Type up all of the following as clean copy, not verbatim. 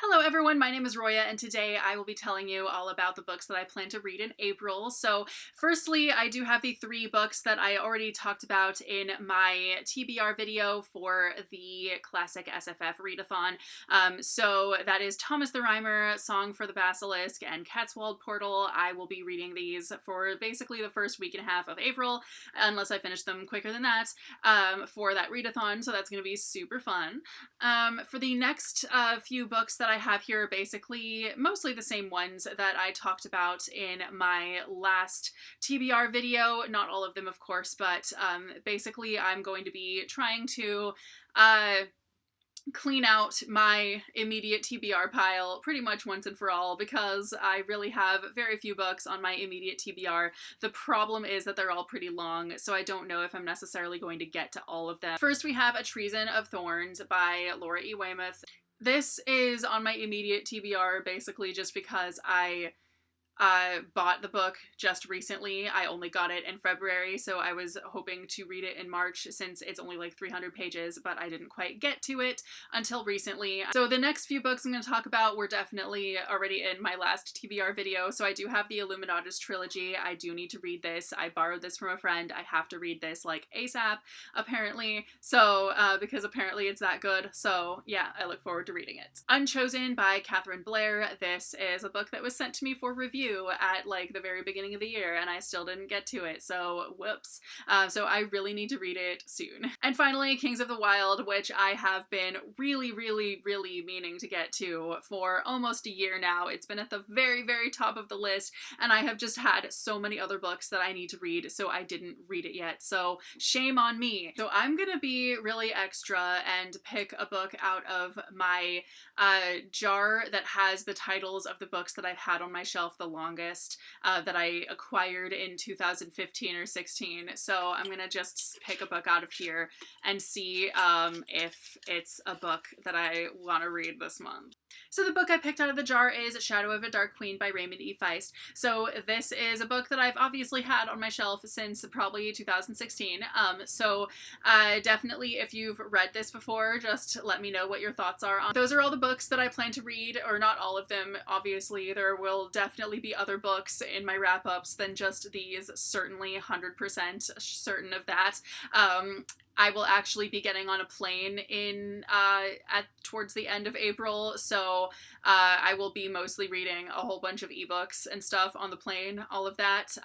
Hello everyone, my name is Roya and today I will be telling you all about the books that I plan to read in April. So firstly, I do have the 3 books that I already talked about in my TBR video for the classic SFF readathon. So that is Thomas the Rhymer, Song for the Basilisk, and Catswold Portal. I will be reading these for basically the first week and a half of April, unless I finish them quicker than that, for that readathon, so that's going to be super fun. For the next few books that I have here are basically mostly the same ones that I talked about in my last TBR video. Not all of them, of course, but basically I'm going to be trying to clean out my immediate TBR pile pretty much once and for all because I really have very few books on my immediate TBR. The problem is that they're all pretty long, so I don't know if I'm necessarily going to get to all of them. First, we have A Treason of Thorns by Laura E. Weymouth. This is on my immediate TBR basically just because I bought the book just recently. I only got it in February, so I was hoping to read it in March since it's only like 300 pages, but I didn't quite get to it until recently. So the next few books I'm going to talk about were definitely already in my last TBR video. So I do have the Illuminatus trilogy. I do need to read this. I borrowed this from a friend. I have to read this like ASAP, apparently. So, because apparently it's that good. So yeah, I look forward to reading it. Unchosen by Catherine Blair. This is a book that was sent to me for review at like the very beginning of the year and I still didn't get to it, so whoops. So I really need to read it soon. And finally, Kings of the Wild, which I have been really meaning to get to for almost a year now. It's been at the very top of the list and I have just had so many other books that I need to read, so I didn't read it yet, so shame on me. So I'm gonna be really extra and pick a book out of my jar that has the titles of the books that I've had on my shelf the longest, that I acquired in 2015 or 16. So I'm gonna just pick a book out of here and see if it's a book that I want to read this month. So the book I picked out of the jar is Shadow of a Dark Queen by Raymond E. Feist. So this is a book that I've obviously had on my shelf since probably 2016. Definitely if you've read this before, just let me know what your thoughts are on. Those are all the books that I plan to read, or not all of them, obviously. There will definitely be other books in my wrap-ups than just these, certainly 100% certain of that. I will actually be getting on a plane in towards the end of April, so I will be mostly reading a whole bunch of ebooks and stuff on the plane, all of that.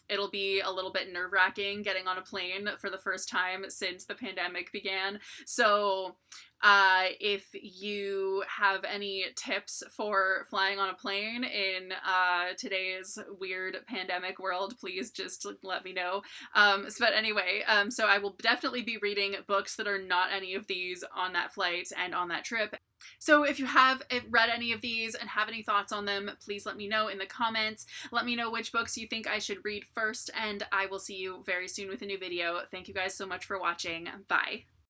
It'll be a little bit nerve-wracking getting on a plane for the first time since the pandemic began, so if you have any tips for flying on a plane in today's weird pandemic world, please just let me know. But anyway, so I will definitely be reading books that are not any of these on that flight and on that trip. So if you have read any of these and have any thoughts on them, please let me know in the comments. Let me know which books you think I should read first, and I will see you very soon with a new video. Thank you guys so much for watching. Bye.